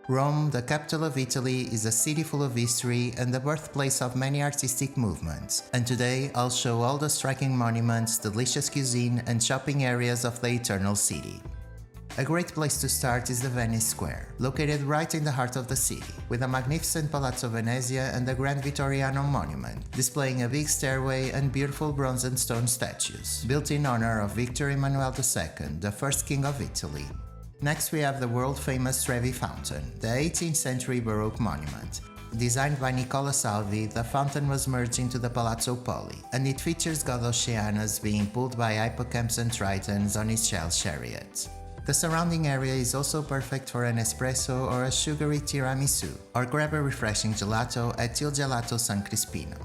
Rome, the capital of Italy, is a city full of history and the birthplace of many artistic movements, and today I'll show all the striking monuments, delicious cuisine and shopping areas of the Eternal City. A great place to start is the Venice Square, located right in the heart of the city, with a magnificent Palazzo Venezia and the Grand Vittoriano monument, displaying a big stairway and beautiful bronze and stone statues, built in honor of Victor Emmanuel II, the first king of Italy. Next we have the world-famous Trevi fountain, the 18th century Baroque monument. Designed by Nicola Salvi, the fountain was merged into the Palazzo Poli, and it features god Oceanus being pulled by hippocamps and tritons on his shell chariot. The surrounding area is also perfect for an espresso or a sugary tiramisu, or grab a refreshing gelato at Il Gelato San Crispino.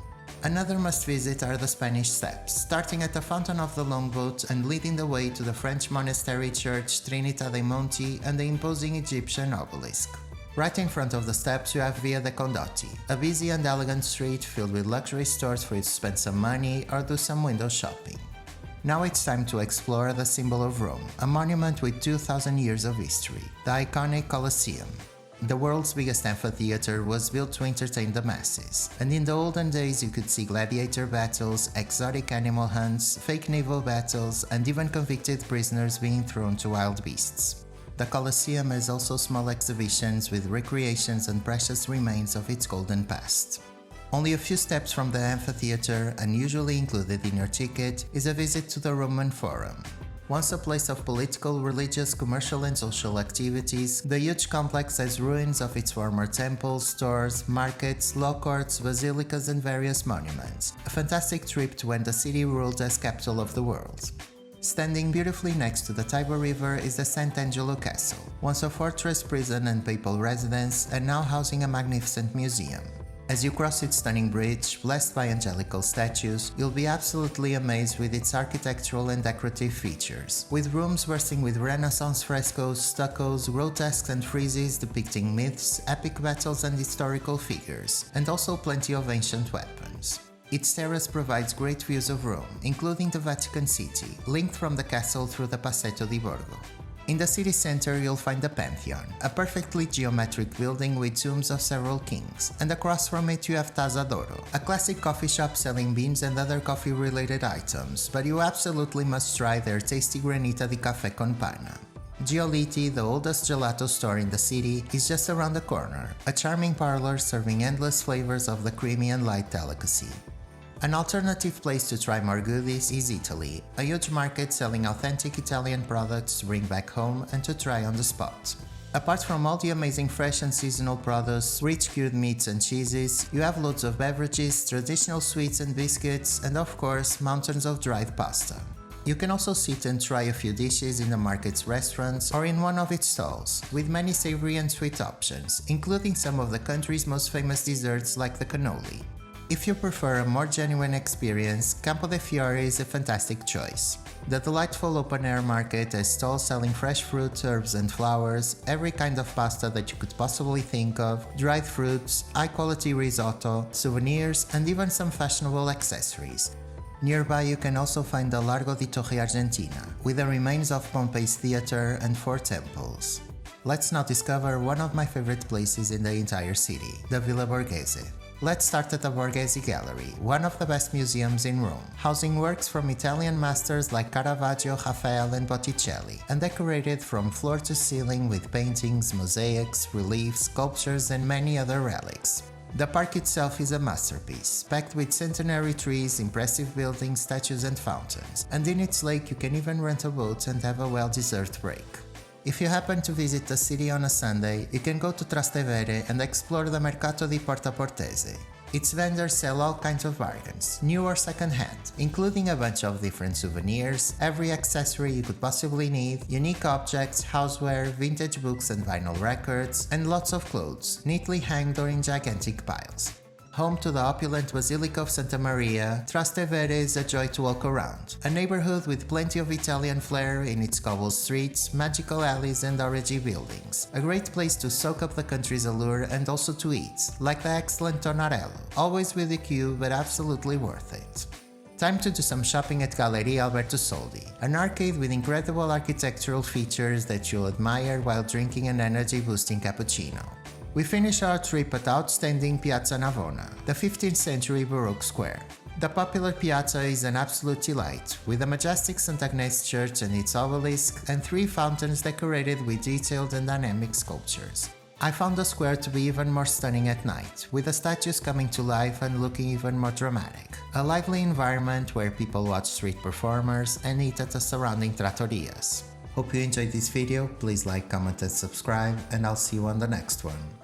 Another must-visit are the Spanish Steps, starting at the Fountain of the Longboat and leading the way to the French monastery church Trinità dei Monti and the imposing Egyptian obelisk. Right in front of the steps you have Via de Condotti, a busy and elegant street filled with luxury stores for you to spend some money or do some window shopping. Now it's time to explore the symbol of Rome, a monument with 2,000 years of history, the iconic Colosseum. The world's biggest amphitheater was built to entertain the masses, and in the olden days you could see gladiator battles, exotic animal hunts, fake naval battles, and even convicted prisoners being thrown to wild beasts. The Colosseum has also small exhibitions with recreations and precious remains of its golden past. Only a few steps from the amphitheater, and usually included in your ticket, is a visit to the Roman Forum. Once a place of political, religious, commercial and social activities, the huge complex has ruins of its former temples, stores, markets, law courts, basilicas and various monuments. A fantastic trip to when the city ruled as capital of the world. Standing beautifully next to the Tiber River is the Sant'Angelo Castle, once a fortress, prison and papal residence, and now housing a magnificent museum. As you cross its stunning bridge, blessed by angelical statues, you'll be absolutely amazed with its architectural and decorative features, with rooms bursting with Renaissance frescoes, stuccos, grotesques and friezes depicting myths, epic battles and historical figures, and also plenty of ancient weapons. Its terrace provides great views of Rome, including the Vatican City, linked from the castle through the Passetto di Borgo. In the city center you'll find the Pantheon, a perfectly geometric building with tombs of several kings, and across from it you have Tazza d'Oro, a classic coffee shop selling beans and other coffee-related items, but you absolutely must try their tasty granita di caffè con panna. Giolitti, the oldest gelato store in the city, is just around the corner, a charming parlor serving endless flavors of the creamy and light delicacy. An alternative place to try more goodies is Eataly, a huge market selling authentic Italian products to bring back home and to try on the spot. Apart from all the amazing fresh and seasonal produce, rich cured meats and cheeses, you have loads of beverages, traditional sweets and biscuits, and of course, mountains of dried pasta. You can also sit and try a few dishes in the market's restaurants or in one of its stalls, with many savory and sweet options, including some of the country's most famous desserts like the cannoli. If you prefer a more genuine experience, Campo De'Fiori is a fantastic choice. The delightful open-air market has stalls selling fresh fruit, herbs and flowers, every kind of pasta that you could possibly think of, dried fruits, high-quality risotto, souvenirs, and even some fashionable accessories. Nearby you can also find the Largo di Torre Argentina, with the remains of Pompeii's theatre and 4 temples. Let's now discover one of my favorite places in the entire city, the Villa Borghese. Let's start at the Borghese Gallery, one of the best museums in Rome, housing works from Italian masters like Caravaggio, Raphael and Botticelli, and decorated from floor to ceiling with paintings, mosaics, reliefs, sculptures and many other relics. The park itself is a masterpiece, packed with centenary trees, impressive buildings, statues and fountains, and in its lake you can even rent a boat and have a well-deserved break. If you happen to visit the city on a Sunday, you can go to Trastevere and explore the Mercato di Portese. Its vendors sell all kinds of bargains, new or second-hand, including a bunch of different souvenirs, every accessory you could possibly need, unique objects, houseware, vintage books and vinyl records, and lots of clothes, neatly hanged or in gigantic piles. Home to the opulent Basilica of Santa Maria, Trastevere is a joy to walk around, a neighborhood with plenty of Italian flair in its cobbled streets, magical alleys and orangey buildings. A great place to soak up the country's allure and also to eat, like the excellent Tonnarello, always with a queue but absolutely worth it. Time to do some shopping at Galleria Alberto Sordi, an arcade with incredible architectural features that you'll admire while drinking an energy-boosting cappuccino. We finish our trip at outstanding Piazza Navona, the 15th century Baroque square. The popular piazza is an absolute delight, with a majestic Sant'Angelo church and its obelisk and 3 fountains decorated with detailed and dynamic sculptures. I found the square to be even more stunning at night, with the statues coming to life and looking even more dramatic. A lively environment where people watch street performers and eat at the surrounding trattorias. Hope you enjoyed this video, please like, comment and subscribe, and I'll see you on the next one.